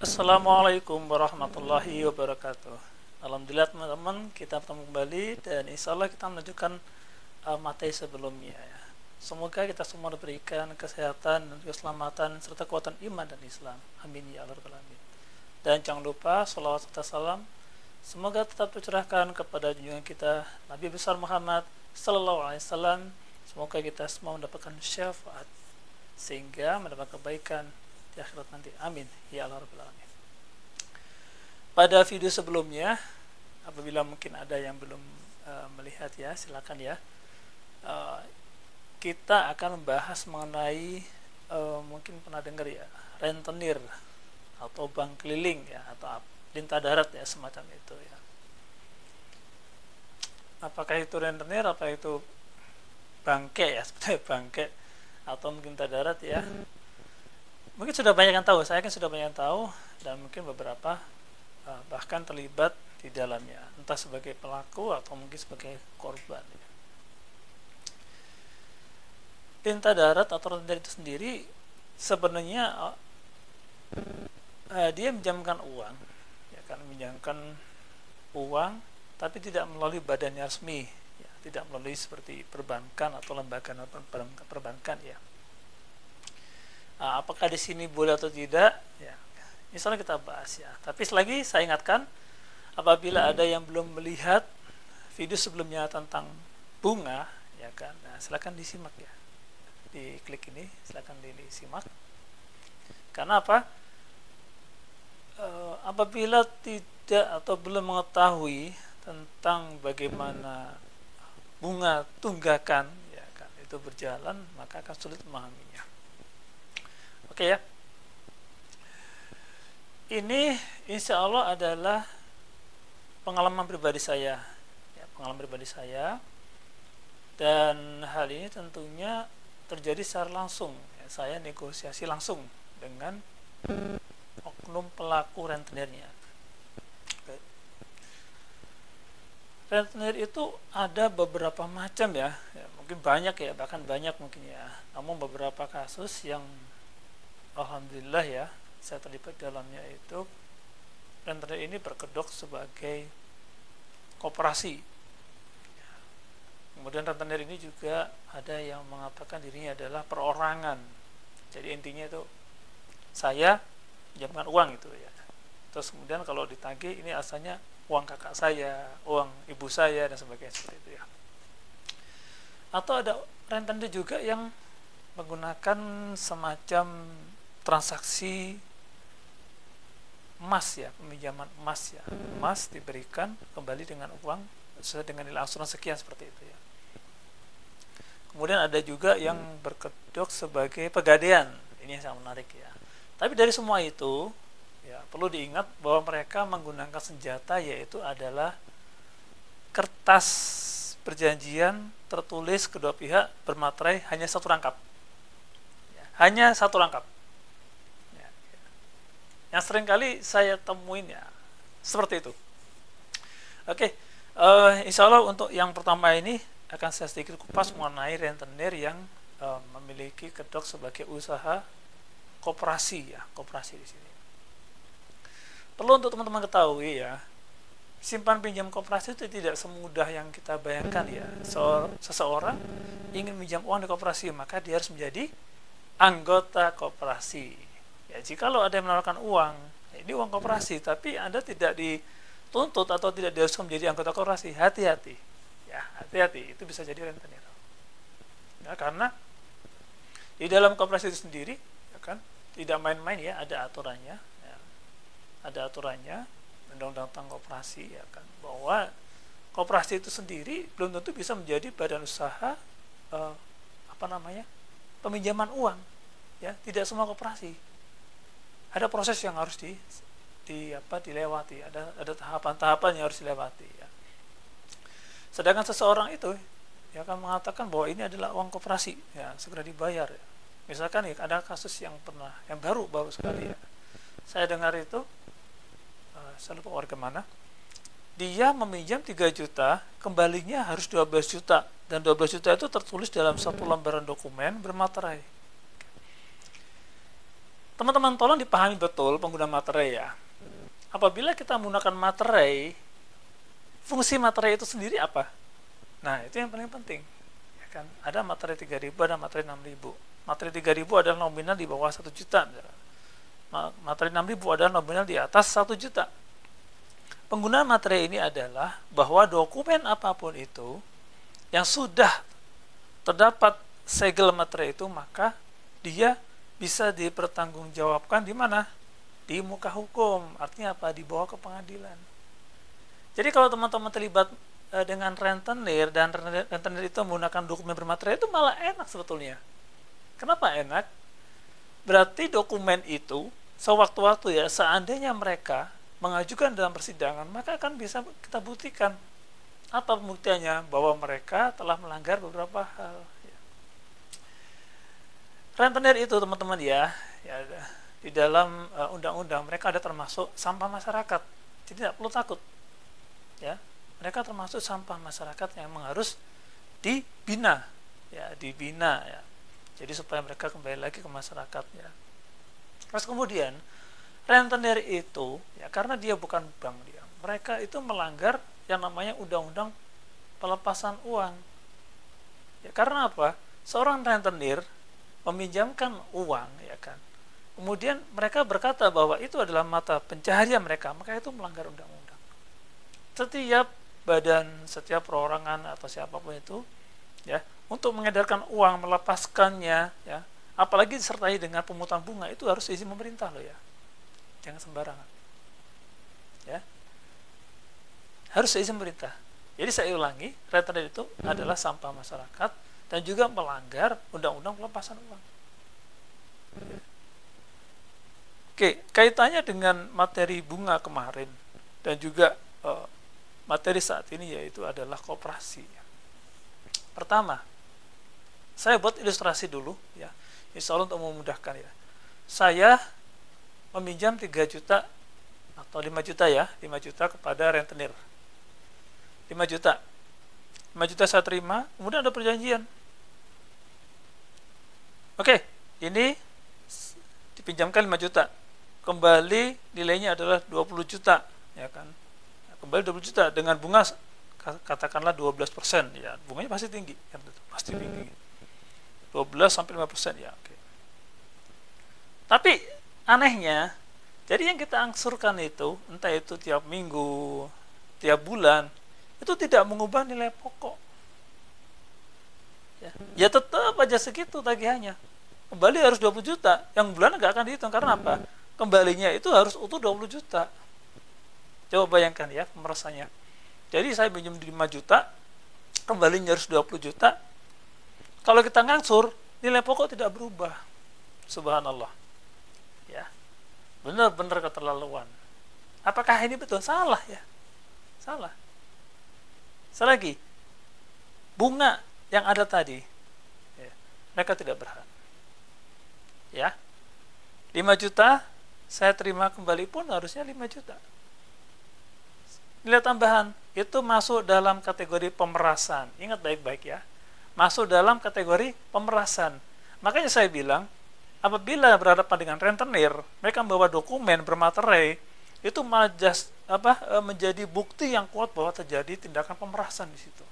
Assalamualaikum warahmatullahi wabarakatuh. Alhamdulillah teman-teman, kita bertemu kembali dan insya Allah kita melanjutkan materi sebelumnya ya. Semoga kita semua diberikan kesehatan dan keselamatan serta kekuatan iman dan Islam. Amin ya Allah rabbal alamin. Dan jangan lupa salawat serta salam semoga tetap tercurahkan kepada junjungan kita Nabi besar Muhammad sallallahu alaihi wasallam. Semoga kita semua mendapatkan syafaat sehingga mendapat kebaikan di akhirat nanti. Amin ya Allah rabbal alamin. Pada video sebelumnya, apabila mungkin ada yang belum melihat ya, silakan ya. Kita akan membahas mengenai mungkin pernah dengar ya, rentenir atau bank keliling ya, atau lintah darat ya, semacam itu ya. Apakah itu rentenir, apa itu bangke ya, seperti bangke atau mungkin lintah darat ya. Mungkin sudah banyak yang tahu, saya kan sudah banyak yang tahu, dan mungkin beberapa bahkan terlibat di dalamnya, entah sebagai pelaku atau mungkin sebagai korban ya. Lintah darat atau rentenir itu sendiri sebenarnya dia menjamkan uang ya, kan menjamkan uang tapi tidak melalui badan resmi ya, tidak melalui seperti perbankan atau lembaga perbankan ya. Apakah di sini boleh atau tidak ya, misalnya kita bahas ya. Tapi selagi saya ingatkan, apabila ada yang belum melihat video sebelumnya tentang bunga ya kan, nah, silakan disimak ya, diklik ini, silakan disimak. Karena apa? Apabila tidak atau belum mengetahui tentang bagaimana bunga tunggakan ya kan itu berjalan, maka akan sulit memahaminya. Oke ya. Ini insya Allah adalah pengalaman pribadi saya ya, pengalaman pribadi saya, dan hal ini tentunya terjadi secara langsung ya, saya negosiasi langsung dengan oknum pelaku rentenirnya. Rentenir itu ada beberapa macam ya, mungkin banyak ya, bahkan banyak mungkin ya, namun beberapa kasus yang alhamdulillah ya saya terlibat dalamnya itu, rentenir ini berkedok sebagai koperasi. Kemudian rentenir ini juga ada yang mengatakan dirinya adalah perorangan. Jadi intinya itu saya pinjamkan uang itu ya. Terus kemudian kalau ditagih ini asalnya uang kakak saya, uang ibu saya dan sebagainya seperti itu ya. Atau ada rentenir juga yang menggunakan semacam transaksi emas ya, peminjaman emas ya, emas diberikan kembali dengan uang sesuai dengan nilai angsuran sekian seperti itu ya. Kemudian ada juga yang berkedok sebagai pegadaian, ini yang sangat menarik ya. Tapi dari semua itu ya perlu diingat bahwa mereka menggunakan senjata, yaitu adalah kertas perjanjian tertulis kedua pihak bermaterai hanya satu rangkap ya, hanya satu rangkap. Yang seringkali saya temuin ya seperti itu. Oke, insya Allah untuk yang pertama ini akan saya sedikit kupas mengenai rentenir yang memiliki kedok sebagai usaha koperasi ya, koperasi di sini. Perlu untuk teman-teman ketahui ya, simpan pinjam koperasi itu tidak semudah yang kita bayangkan ya. Seseorang ingin pinjam uang di koperasi, maka dia harus menjadi anggota koperasi. Ya, jikalau ada yang menawarkan uang, ini uang koperasi, tapi Anda tidak dituntut atau tidak diharuskan menjadi anggota koperasi, hati-hati. Ya, hati-hati, itu bisa jadi rentenir. Ya, karena di dalam koperasi itu sendiri, ya kan, tidak main-main ya, ada aturannya. Ya, ada aturannya, undang-undang tentang koperasi, ya kan, bahwa koperasi itu sendiri belum tentu bisa menjadi badan usaha peminjaman uang. Ya, tidak semua koperasi. Ada proses yang harus dilewati, ada tahapan-tahapan yang harus dilewati ya. Sedangkan seseorang itu ya akan mengatakan bahwa ini adalah uang koperasi ya, segera dibayar ya. Misalkan ya, ada kasus yang baru sekali ya, saya dengar itu, saya lupa warga mana, dia meminjam 3 juta, kembalinya harus 12 juta, dan 12 juta itu tertulis dalam satu lembaran dokumen bermaterai. teman-teman tolong dipahami betul pengguna materai ya. Apabila kita menggunakan materai, fungsi materai itu sendiri apa? Nah, itu yang paling penting. Ya kan? Ada materai 3.000, ada materai 6.000. Materai 3.000 adalah nominal di bawah 1 juta. Materai 6.000 adalah nominal di atas 1 juta. Penggunaan materai ini adalah bahwa dokumen apapun itu yang sudah terdapat segel materai itu, maka dia bisa dipertanggungjawabkan di mana? Di muka hukum. Artinya apa? Dibawa ke pengadilan. Jadi kalau teman-teman terlibat dengan rentenir dan rentenir itu menggunakan dokumen bermaterai, itu malah enak sebetulnya. Kenapa enak? Berarti dokumen itu sewaktu-waktu ya, seandainya mereka mengajukan dalam persidangan, maka akan bisa kita buktikan apa pembuktiannya, bahwa mereka telah melanggar beberapa hal. Rentenir itu teman-teman ya di dalam undang-undang mereka ada termasuk sampah masyarakat. Jadi tidak perlu takut. Ya, mereka termasuk sampah masyarakat yang memang harus dibina, ya. Jadi supaya mereka kembali lagi ke masyarakat ya. Terus kemudian rentenir itu ya, karena dia bukan bank dia, mereka itu melanggar yang namanya undang-undang pelepasan uang. Ya, karena apa? Seorang rentenir meminjamkan uang ya kan. Kemudian mereka berkata bahwa itu adalah mata pencaharian mereka, maka itu melanggar undang-undang. Setiap badan, setiap perorangan atau siapapun itu ya, untuk mengedarkan uang, melepaskannya ya, apalagi disertai dengan pungutan bunga, itu harus izin pemerintah loh ya. Jangan sembarangan. Ya. Harus izin pemerintah. Jadi saya ulangi, rentenir itu adalah sampah masyarakat dan juga melanggar undang-undang pelepasan uang. Oke, kaitannya dengan materi bunga kemarin dan juga materi saat ini, yaitu adalah koperasi. Pertama, saya buat ilustrasi dulu ya, insya Allah untuk memudahkan ya. Saya meminjam 3 juta atau 5 juta ya, 5 juta kepada rentenir. 5 juta. 5 juta saya terima, kemudian ada perjanjian. Oke, ini dipinjamkan 5 juta. Kembali nilainya adalah 20 juta, ya kan? Kembali 20 juta dengan bunga katakanlah 12%, ya. Bunganya pasti tinggi, kan? Pasti tinggi. 12 sampai 5%, ya, oke. Tapi anehnya, jadi yang kita angsurkan itu, entah itu tiap minggu, tiap bulan, itu tidak mengubah nilai pokok. Ya tetap aja segitu tagihannya. Kembali harus 20 juta. Yang bulan nggak akan dihitung. Karena apa? Kembalinya itu harus utuh 20 juta. Coba bayangkan ya pemerasannya. Jadi saya pinjam 5 juta, kembalinya harus 20 juta. Kalau kita ngangsur, nilai pokok tidak berubah. Subhanallah. Ya. Benar-benar keterlaluan. Apakah ini betul? Salah ya. Salah. Selagi bunga yang ada tadi ya, mereka tidak berhak ya. 5 juta saya terima kembali pun harusnya 5 juta. Nilai tambahan itu masuk dalam kategori pemerasan. Ingat baik-baik ya, masuk dalam kategori pemerasan. Makanya saya bilang, apabila berhadapan dengan rentenir, mereka membawa dokumen bermaterai, itu menjadi bukti yang kuat bahwa terjadi tindakan pemerasan di situ.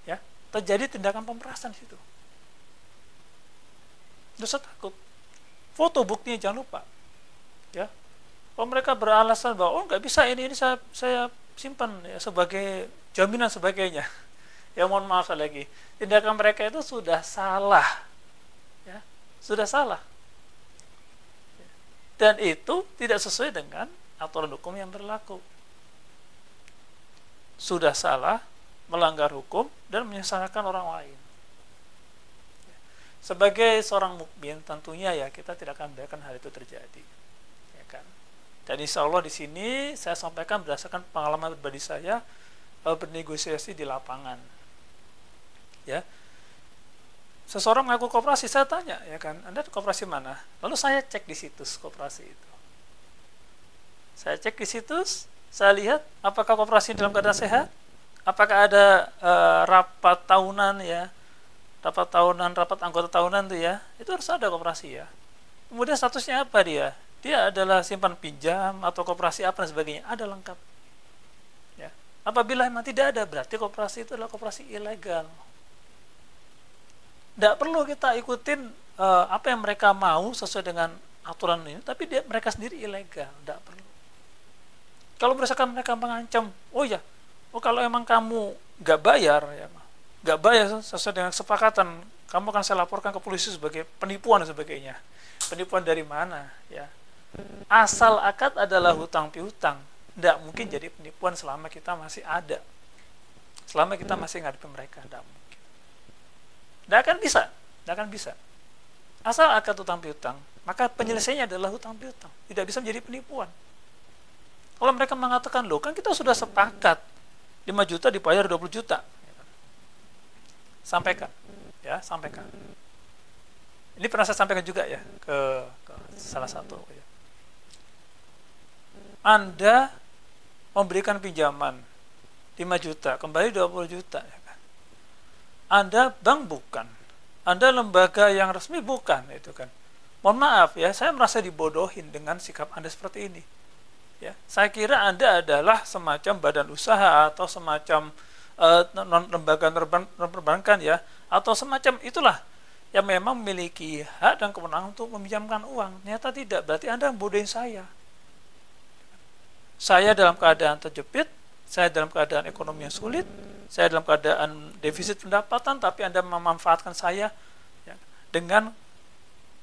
Ya, terjadi tindakan pemerasan di situ. Dosa takut. Foto buktinya jangan lupa. Ya. Kalau mereka beralasan bahwa nggak bisa ini saya simpan ya, sebagai jaminan sebagainya. Ya mohon maaf lagi. Tindakan mereka itu sudah salah. Ya, sudah salah. Dan itu tidak sesuai dengan aturan hukum yang berlaku. Sudah salah, melanggar hukum, dan menyesalkan orang lain. Sebagai seorang mukmin, tentunya ya kita tidak akan membiarkan hal itu terjadi. Ya kan? Dan insya Allah di sini saya sampaikan berdasarkan pengalaman pribadi saya bernegosiasi di lapangan. Ya. Seseorang mengaku koperasi, saya tanya, ya kan, Anda koperasi mana? Lalu saya cek di situs koperasi itu. Saya cek di situs, saya lihat apakah koperasi dalam keadaan sehat, apakah ada rapat tahunan ya, rapat tahunan, rapat anggota tahunan tuh ya, itu harus ada koperasi ya. Kemudian statusnya apa dia? Dia adalah simpan pinjam atau koperasi apa dan sebagainya, ada lengkap. Ya. Apabila memang tidak ada, berarti koperasi itu adalah koperasi ilegal. Tidak perlu kita ikutin apa yang mereka mau sesuai dengan aturan ini, tapi mereka sendiri ilegal, tidak perlu. Kalau misalkan mereka mengancam, kalau emang kamu nggak bayar, sesuai dengan kesepakatan, kamu akan saya laporkan ke polisi sebagai penipuan dan sebagainya. Penipuan dari mana? Ya, asal akad adalah hutang piutang, tidak mungkin jadi penipuan selama kita masih ada, selama kita masih ngadepi mereka, tidak mungkin, tidak akan bisa. Asal akad hutang piutang, maka penyelesaiannya adalah hutang piutang, tidak bisa menjadi penipuan. Kalau mereka mengatakan, loh kan kita sudah sepakat 5 juta dibayar 20 juta. Sampaikan. Ini pernah saya sampaikan juga ya ke salah satu. Ya. Anda memberikan pinjaman 5 juta, kembali 20 juta. Ya kan? Anda bank bukan. Anda lembaga yang resmi bukan. Itu kan. Mohon maaf ya, saya merasa dibodohin dengan sikap Anda seperti ini. Ya, saya kira Anda adalah semacam badan usaha atau semacam lembaga perbankan ya, atau semacam itulah yang memang memiliki hak dan kewenangan untuk meminjamkan uang. Ternyata tidak, berarti Anda membodohin saya. Saya dalam keadaan terjepit, saya dalam keadaan ekonomi yang sulit, saya dalam keadaan defisit pendapatan, tapi Anda memanfaatkan saya ya, dengan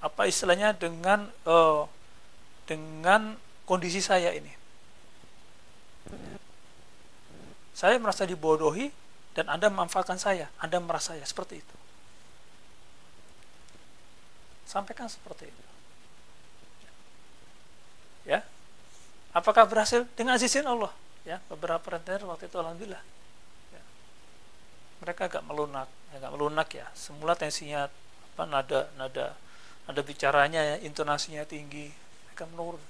apa istilahnya dengan kondisi saya ini. Saya merasa dibodohi dan Anda memanfaatkan saya. Anda merasa saya seperti itu. Sampaikan seperti itu. Ya. Apakah berhasil? Dengan izin Allah. Ya, beberapa rentenir waktu itu alhamdulillah. Ya. Mereka agak melunak ya. Semula tensinya nada bicaranya ya, intonasinya tinggi, mereka menurun.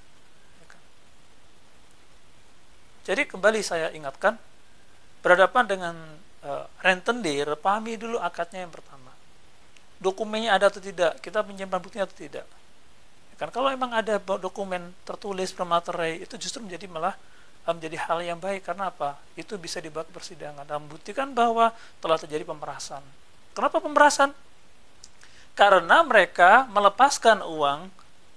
Jadi kembali saya ingatkan, berhadapan dengan rentenir, pahami dulu akadnya yang pertama. Dokumennya ada atau tidak, kita menyimpan buktinya atau tidak. Kan kalau memang ada dokumen tertulis bermaterai, itu justru menjadi hal yang baik. Karena apa? Itu bisa dibawa ke persidangan dan membuktikan bahwa telah terjadi pemerasan. Kenapa pemerasan? Karena mereka melepaskan uang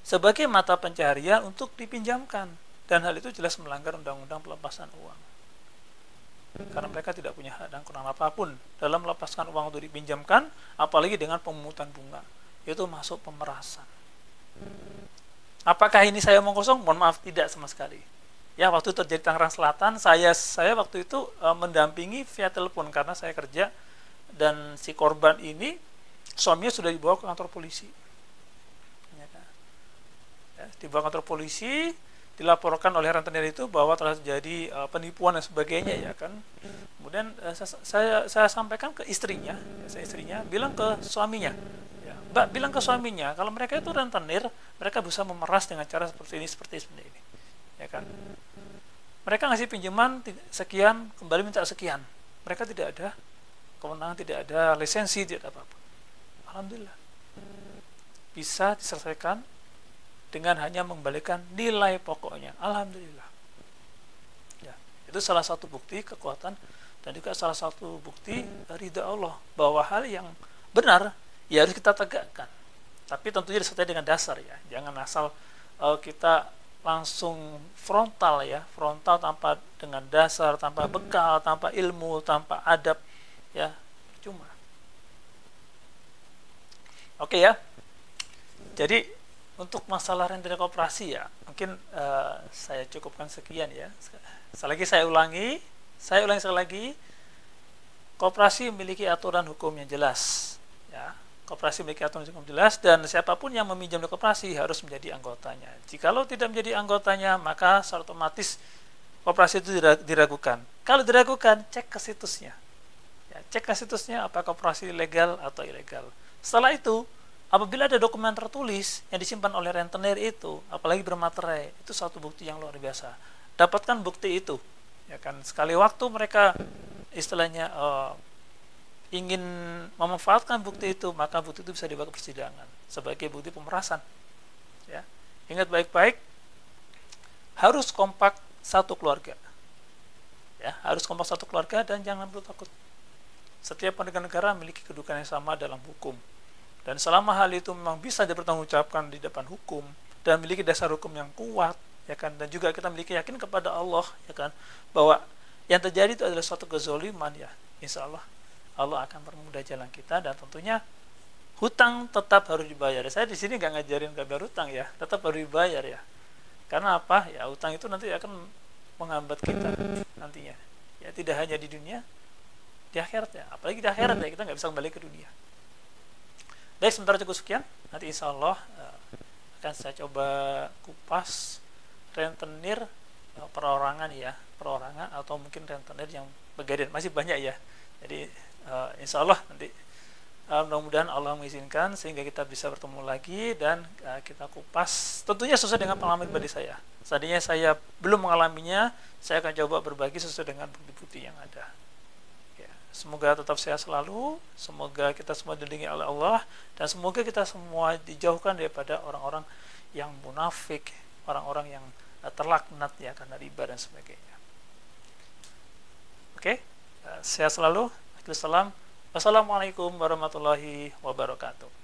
sebagai mata pencaharian untuk dipinjamkan. Dan hal itu jelas melanggar undang-undang pelepasan uang. Karena mereka tidak punya hak dan kewenangan apapun dalam melepaskan uang untuk dipinjamkan, apalagi dengan pemungutan bunga. Itu masuk pemerasan. Apakah ini saya omong kosong? Mohon maaf, tidak sama sekali. Ya, waktu terjadi Tangerang Selatan, saya waktu itu mendampingi via telepon karena saya kerja, dan si korban ini suaminya sudah dibawa ke kantor polisi. Ya, dibawa ke kantor polisi, dilaporkan oleh rentenir itu bahwa telah terjadi penipuan dan sebagainya ya kan. Kemudian saya sampaikan ke istrinya, bilang ke suaminya, ya, Mbak bilang ke suaminya kalau mereka itu rentenir, mereka bisa memeras dengan cara seperti ini, ya kan. Mereka ngasih pinjaman sekian, kembali minta sekian. Mereka tidak ada kewenangan, tidak ada lisensi, tidak ada apa-apa. Alhamdulillah bisa diselesaikan dengan hanya mengembalikan nilai pokoknya. Alhamdulillah. Ya, itu salah satu bukti kekuatan dan juga salah satu bukti ridha Allah bahwa hal yang benar ya harus kita tegakkan. Tapi tentunya disertai dengan dasar ya. Jangan asal kita langsung frontal ya, frontal tanpa dengan dasar, tanpa bekal, tanpa ilmu, tanpa adab ya, cuma. Oke ya. Jadi untuk masalah rentenir koperasi ya, mungkin saya cukupkan sekian ya. Saya ulangi sekali lagi, koperasi memiliki aturan hukum yang jelas ya. Koperasi memiliki aturan hukum jelas dan siapapun yang meminjam di koperasi harus menjadi anggotanya. Jikalau tidak menjadi anggotanya, maka secara otomatis koperasi itu diragukan. Kalau diragukan, cek ke situsnya. Ya, cek ke situsnya apakah koperasi legal atau ilegal. Setelah itu, apabila ada dokumen tertulis yang disimpan oleh rentenir itu, apalagi bermaterai, itu suatu bukti yang luar biasa. Dapatkan bukti itu, ya kan. Sekali waktu mereka istilahnya ingin memanfaatkan bukti itu, maka bukti itu bisa dibawa ke persidangan sebagai bukti pemerasan. Ya. Ingat baik-baik, harus kompak satu keluarga. Ya, harus kompak satu keluarga dan jangan perlu takut. Setiap warga negara memiliki kedudukan yang sama dalam hukum. Dan selama hal itu memang bisa dipertanggungjawabkan di depan hukum dan memiliki dasar hukum yang kuat, ya kan, dan juga kita memiliki yakin kepada Allah, ya kan, bahwa yang terjadi itu adalah suatu kezoliman, ya, insya Allah Allah akan permudah jalan kita, dan tentunya hutang tetap harus dibayar. Saya di sini nggak ngajarin gak bayar hutang, ya, tetap harus dibayar, ya. Karena apa? Ya, hutang itu nanti akan menghambat kita nantinya. Ya, tidak hanya di dunia, di akhirat, ya. Apalagi di akhirat, ya, kita nggak bisa kembali ke dunia. Baik, sementara cukup sekian. Nanti insya Allah akan saya coba kupas rentenir perorangan, ya, perorangan atau mungkin rentenir yang begadang, masih banyak, ya. Jadi insya Allah nanti mudah-mudahan Allah mengizinkan sehingga kita bisa bertemu lagi dan kita kupas tentunya sesuai dengan pengalaman pribadi saya. Seandainya saya belum mengalaminya, saya akan coba berbagi sesuai dengan bukti-bukti yang ada. Semoga tetap sehat selalu, semoga kita semua dilindungi oleh Allah, dan semoga kita semua dijauhkan daripada orang-orang yang munafik, orang-orang yang terlaknat, ya, karena riba dan sebagainya. Oke, sehat selalu. Assalamualaikum warahmatullahi wabarakatuh.